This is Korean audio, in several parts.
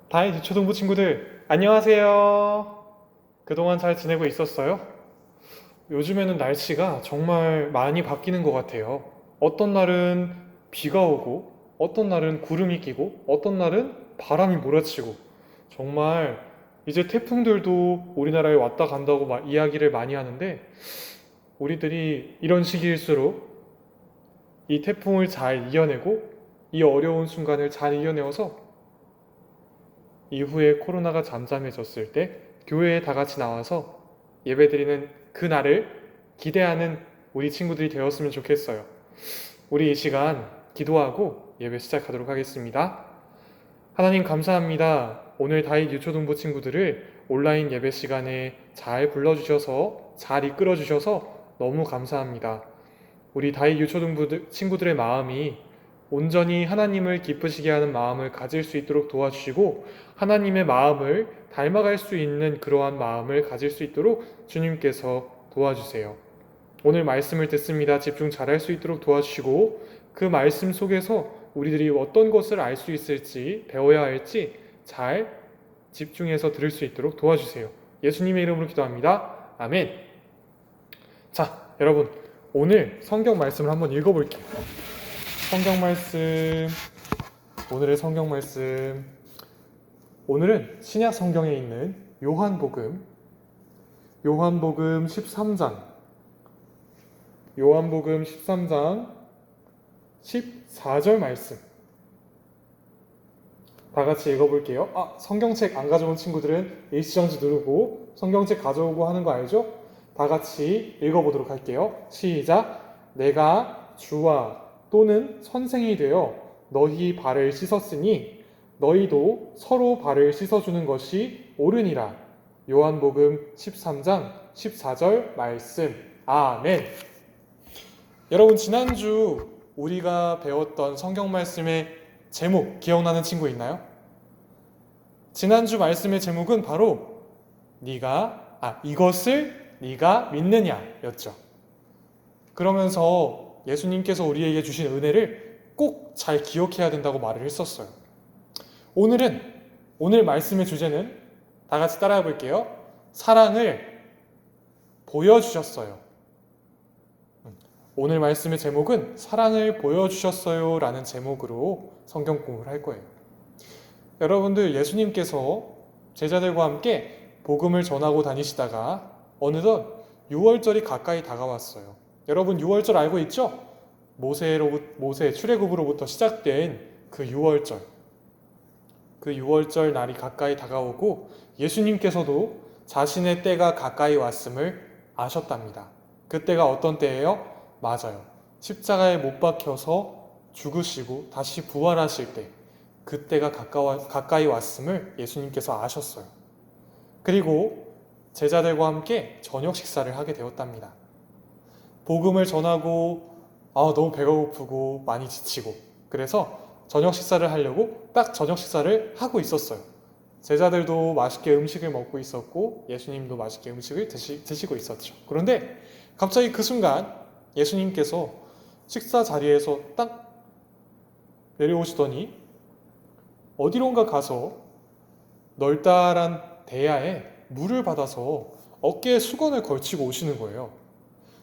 다이 유초등부 친구들 안녕하세요. 그동안 잘 지내고 있었어요? 요즘에는 날씨가 정말 많이 바뀌는 것 같아요. 어떤 날은 비가 오고 어떤 날은 구름이 끼고 어떤 날은 바람이 몰아치고 정말 이제 태풍들도 우리나라에 왔다 간다고 이야기를 많이 하는데 우리들이 이런 시기일수록 이 태풍을 잘 이겨내고 이 어려운 순간을 잘 이겨내어서 이후에 코로나가 잠잠해졌을 때 교회에 다 같이 나와서 예배드리는 그날을 기대하는 우리 친구들이 되었으면 좋겠어요. 우리 이 시간 기도하고 예배 시작하도록 하겠습니다. 하나님 감사합니다. 오늘 다윗 유초등부 친구들을 온라인 예배 시간에 잘 불러주셔서 잘 이끌어주셔서 너무 감사합니다. 우리 다윗 유초등부 친구들의 마음이 온전히 하나님을 기쁘시게 하는 마음을 가질 수 있도록 도와주시고 하나님의 마음을 닮아갈 수 있는 그러한 마음을 가질 수 있도록 주님께서 도와주세요. 오늘 말씀을 듣습니다. 집중 잘할 수 있도록 도와주시고 그 말씀 속에서 우리들이 어떤 것을 알 수 있을지 배워야 할지 잘 집중해서 들을 수 있도록 도와주세요. 예수님의 이름으로 기도합니다. 아멘. 자, 여러분 오늘 성경 말씀을 한번 읽어볼게요. 성경 말씀, 오늘의 성경 말씀, 오늘은 신약 성경에 있는 요한복음 13장, 요한복음 13장 14절 말씀 다 같이 읽어볼게요. 성경책 안 가져온 친구들은 일시정지 누르고 성경책 가져오고 하는 거 알죠? 다 같이 읽어보도록 할게요. 시작. 내가 주와 또는 선생이 되어 너희 발을 씻었으니 너희도 서로 발을 씻어주는 것이 옳으니라. 요한복음 13장 14절 말씀. 아멘. 여러분 지난주 우리가 배웠던 성경 말씀의 제목 기억나는 친구 있나요? 지난주 말씀의 제목은 바로 이것을 네가 믿느냐 였죠. 그러면서 예수님께서 우리에게 주신 은혜를 꼭 잘 기억해야 된다고 말을 했었어요. 오늘 말씀의 주제는 다 같이 따라해 볼게요. 사랑을 보여주셨어요. 오늘 말씀의 제목은 사랑을 보여주셨어요 라는 제목으로 성경 공부를 할 거예요. 여러분들 예수님께서 제자들과 함께 복음을 전하고 다니시다가 어느덧 6월절이 가까이 다가왔어요. 여러분 6월절 알고 있죠? 모세 출애굽으로부터 시작된 그 6월절. 그 6월절 날이 가까이 다가오고 예수님께서도 자신의 때가 가까이 왔음을 아셨답니다. 그 때가 어떤 때예요? 맞아요. 십자가에 못 박혀서 죽으시고 다시 부활하실 때 그때가 가까이 왔음을 예수님께서 아셨어요. 그리고 제자들과 함께 저녁 식사를 하게 되었답니다. 복음을 전하고 너무 배가 고프고 많이 지치고 그래서 저녁 식사를 하려고 딱 저녁 식사를 하고 있었어요. 제자들도 맛있게 음식을 먹고 있었고 예수님도 맛있게 음식을 드시고 있었죠. 그런데 갑자기 그 순간 예수님께서 식사 자리에서 딱 내려오시더니 어디론가 가서 널따란 대야에 물을 받아서 어깨에 수건을 걸치고 오시는 거예요.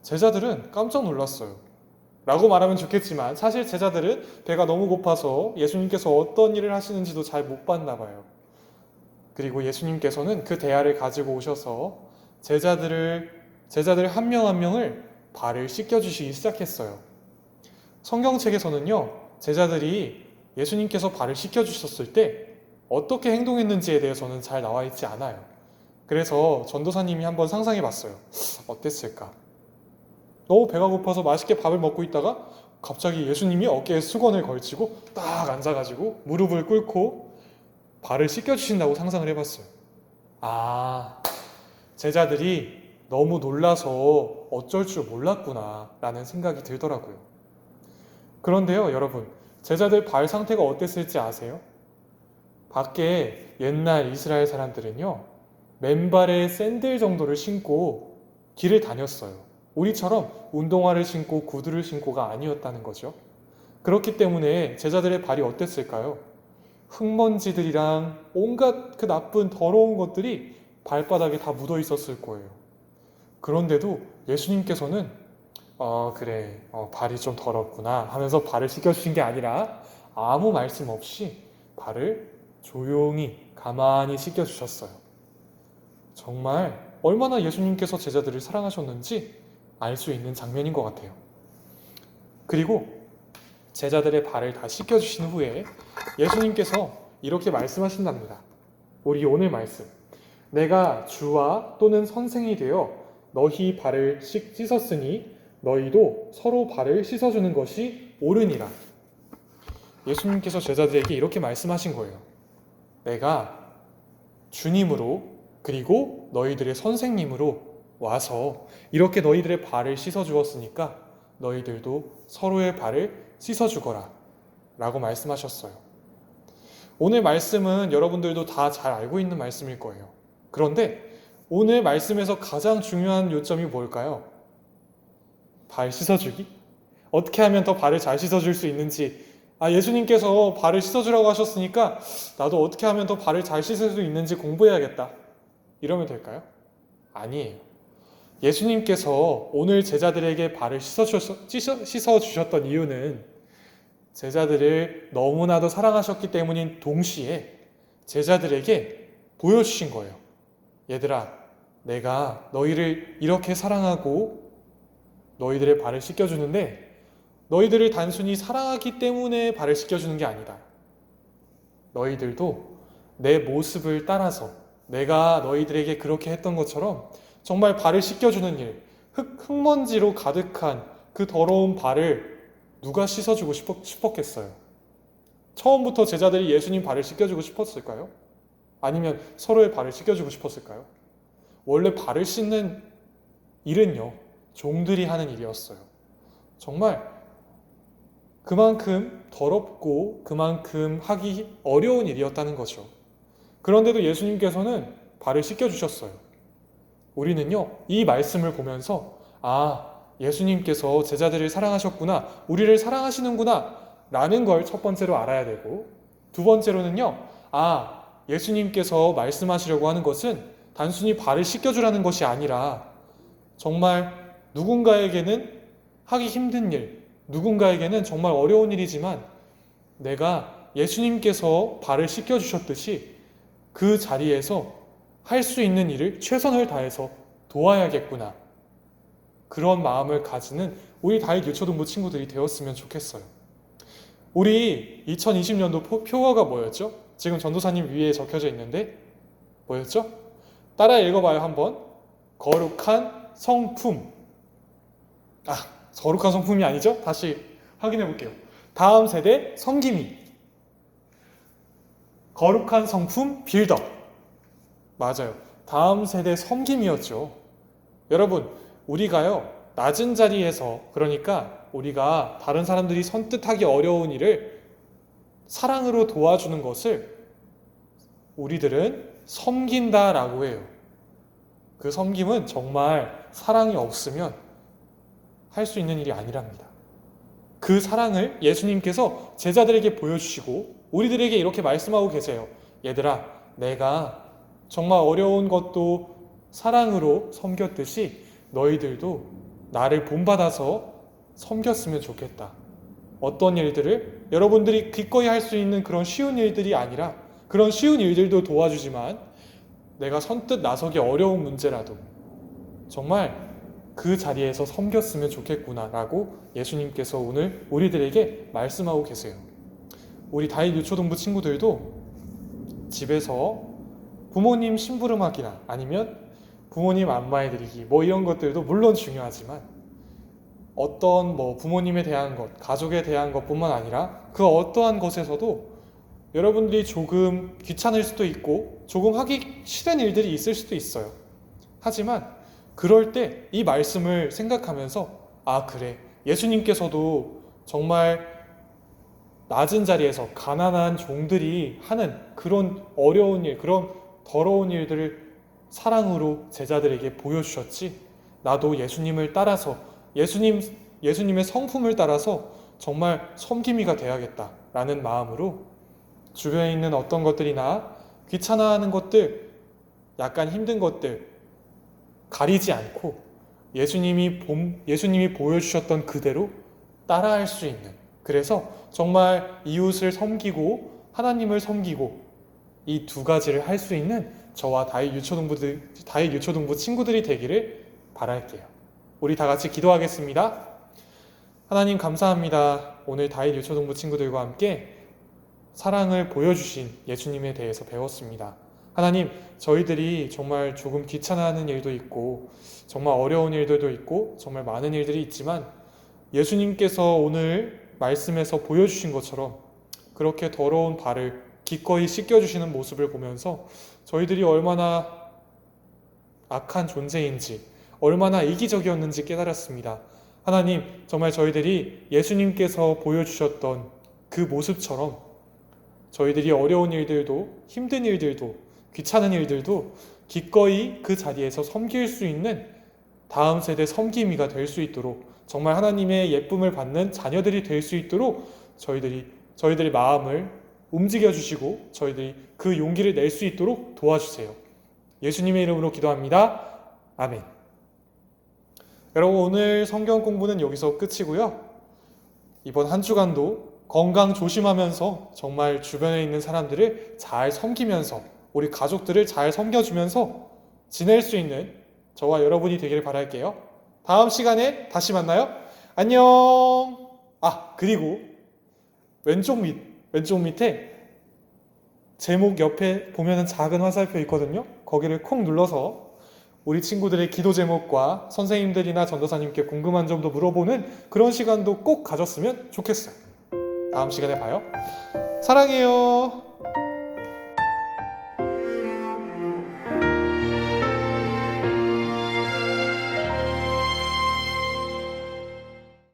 제자들은 깜짝 놀랐어요. 라고 말하면 좋겠지만 사실 제자들은 배가 너무 고파서 예수님께서 어떤 일을 하시는지도 잘 못 봤나 봐요. 그리고 예수님께서는 그 대야를 가지고 오셔서 제자들 한 명 한 명을 발을 씻겨주시기 시작했어요. 성경책에서는요, 제자들이 예수님께서 발을 씻겨주셨을 때 어떻게 행동했는지에 대해서는 잘 나와 있지 않아요. 그래서 전도사님이 한번 상상해 봤어요. 어땠을까? 너무 배가 고파서 맛있게 밥을 먹고 있다가 갑자기 예수님이 어깨에 수건을 걸치고 딱 앉아가지고 무릎을 꿇고 발을 씻겨주신다고 상상을 해봤어요. 제자들이 너무 놀라서 어쩔 줄 몰랐구나 라는 생각이 들더라고요. 그런데요, 여러분, 제자들 발 상태가 어땠을지 아세요? 밖에 옛날 이스라엘 사람들은요, 맨발에 샌들 정도를 신고 길을 다녔어요. 우리처럼 운동화를 신고 구두를 신고가 아니었다는 거죠. 그렇기 때문에 제자들의 발이 어땠을까요? 흙먼지들이랑 온갖 그 나쁜 더러운 것들이 발바닥에 다 묻어 있었을 거예요. 그런데도 예수님께서는 그래, 발이 좀 더럽구나 하면서 발을 씻겨주신 게 아니라 아무 말씀 없이 발을 조용히 가만히 씻겨주셨어요. 정말 얼마나 예수님께서 제자들을 사랑하셨는지 알 수 있는 장면인 것 같아요. 그리고 제자들의 발을 다 씻겨주신 후에 예수님께서 이렇게 말씀하신답니다. 우리 오늘 말씀. 내가 주와 또는 선생이 되어 너희 발을 씻었으니 너희도 서로 발을 씻어주는 것이 옳으니라. 예수님께서 제자들에게 이렇게 말씀하신 거예요. 내가 주님으로 그리고 너희들의 선생님으로 와서 이렇게 너희들의 발을 씻어주었으니까 너희들도 서로의 발을 씻어주거라 라고 말씀하셨어요. 오늘 말씀은 여러분들도 다 잘 알고 있는 말씀일 거예요. 그런데 오늘 말씀에서 가장 중요한 요점이 뭘까요? 발 씻어주기? 어떻게 하면 더 발을 잘 씻어줄 수 있는지, 예수님께서 발을 씻어주라고 하셨으니까 나도 어떻게 하면 더 발을 잘 씻을 수 있는지 공부해야겠다. 이러면 될까요? 아니에요. 예수님께서 오늘 제자들에게 발을 씻어주셨던 이유는 제자들을 너무나도 사랑하셨기 때문인 동시에 제자들에게 보여주신 거예요. 얘들아, 내가 너희를 이렇게 사랑하고 너희들의 발을 씻겨주는데 너희들을 단순히 사랑하기 때문에 발을 씻겨주는 게 아니다. 너희들도 내 모습을 따라서 내가 너희들에게 그렇게 했던 것처럼 정말 발을 씻겨주는 일, 흙먼지로 가득한 그 더러운 발을 누가 씻어주고 싶었겠어요? 처음부터 제자들이 예수님 발을 씻겨주고 싶었을까요? 아니면 서로의 발을 씻겨주고 싶었을까요? 원래 발을 씻는 일은요, 종들이 하는 일이었어요. 정말 그만큼 더럽고 그만큼 하기 어려운 일이었다는 거죠. 그런데도 예수님께서는 발을 씻겨주셨어요. 우리는요, 이 말씀을 보면서 예수님께서 제자들을 사랑하셨구나, 우리를 사랑하시는구나 라는 걸 첫 번째로 알아야 되고, 두 번째로는요, 예수님께서 말씀하시려고 하는 것은 단순히 발을 씻겨주라는 것이 아니라 정말 누군가에게는 하기 힘든 일, 누군가에게는 정말 어려운 일이지만 내가 예수님께서 발을 씻겨주셨듯이 그 자리에서 할 수 있는 일을 최선을 다해서 도와야겠구나. 그런 마음을 가지는 우리 다윗 유초등부 친구들이 되었으면 좋겠어요. 우리 2020년도 표어가 뭐였죠? 지금 전도사님 위에 적혀져 있는데 뭐였죠? 따라 읽어봐요 한번. 거룩한 성품. 거룩한 성품이 아니죠? 다시 확인해 볼게요. 다음 세대 섬김이. 거룩한 성품 빌더. 맞아요. 다음 세대 섬김이었죠. 여러분, 우리가요, 낮은 자리에서, 그러니까 우리가 다른 사람들이 선뜻하기 어려운 일을 사랑으로 도와주는 것을 우리들은 섬긴다라고 해요. 그 섬김은 정말 사랑이 없으면 할 수 있는 일이 아니랍니다. 그 사랑을 예수님께서 제자들에게 보여주시고 우리들에게 이렇게 말씀하고 계세요. 얘들아, 내가 정말 어려운 것도 사랑으로 섬겼듯이 너희들도 나를 본받아서 섬겼으면 좋겠다. 어떤 일들을 여러분들이 기꺼이 할 수 있는 그런 쉬운 일들이 아니라 그런 쉬운 일들도 도와주지만 내가 선뜻 나서기 어려운 문제라도 정말 그 자리에서 섬겼으면 좋겠구나 라고 예수님께서 오늘 우리들에게 말씀하고 계세요. 우리 다윗 유초등부 친구들도 집에서 부모님 심부름하기나 아니면 부모님 안마해드리기 이런 것들도 물론 중요하지만 어떤 부모님에 대한 것, 가족에 대한 것뿐만 아니라 그 어떠한 것에서도 여러분들이 조금 귀찮을 수도 있고 조금 하기 싫은 일들이 있을 수도 있어요. 하지만 그럴 때 이 말씀을 생각하면서 그래, 예수님께서도 정말 낮은 자리에서 가난한 종들이 하는 그런 어려운 일, 그런 더러운 일들을 사랑으로 제자들에게 보여주셨지. 나도 예수님을 따라서 예수님의 성품을 따라서 정말 섬김이가 되어야겠다라는 마음으로 주변에 있는 어떤 것들이나 귀찮아하는 것들, 약간 힘든 것들 가리지 않고 예수님이 보여주셨던 그대로 따라할 수 있는, 그래서 정말 이웃을 섬기고 하나님을 섬기고 이 두 가지를 할 수 있는 저와 다윗 유초등부 친구들이 되기를 바랄게요. 우리 다 같이 기도하겠습니다. 하나님 감사합니다. 오늘 다윗 유초등부 친구들과 함께 사랑을 보여주신 예수님에 대해서 배웠습니다. 하나님, 저희들이 정말 조금 귀찮아하는 일도 있고 정말 어려운 일들도 있고 정말 많은 일들이 있지만 예수님께서 오늘 말씀에서 보여주신 것처럼 그렇게 더러운 발을 기꺼이 씻겨주시는 모습을 보면서 저희들이 얼마나 악한 존재인지, 얼마나 이기적이었는지 깨달았습니다. 하나님, 정말 저희들이 예수님께서 보여주셨던 그 모습처럼 저희들이 어려운 일들도, 힘든 일들도, 귀찮은 일들도 기꺼이 그 자리에서 섬길 수 있는 다음 세대 섬김이가 될 수 있도록, 정말 하나님의 예쁨을 받는 자녀들이 될 수 있도록 저희들의 마음을 움직여 주시고 저희들이 그 용기를 낼 수 있도록 도와주세요. 예수님의 이름으로 기도합니다. 아멘. 여러분, 오늘 성경 공부는 여기서 끝이고요. 이번 한 주간도 건강 조심하면서 정말 주변에 있는 사람들을 잘 섬기면서 우리 가족들을 잘 섬겨주면서 지낼 수 있는 저와 여러분이 되기를 바랄게요. 다음 시간에 다시 만나요. 안녕. 그리고 왼쪽 밑에 제목 옆에 보면은 작은 화살표 있거든요. 거기를 콕 눌러서 우리 친구들의 기도 제목과 선생님들이나 전도사님께 궁금한 점도 물어보는 그런 시간도 꼭 가졌으면 좋겠어요. 다음 시간에 봐요. 사랑해요.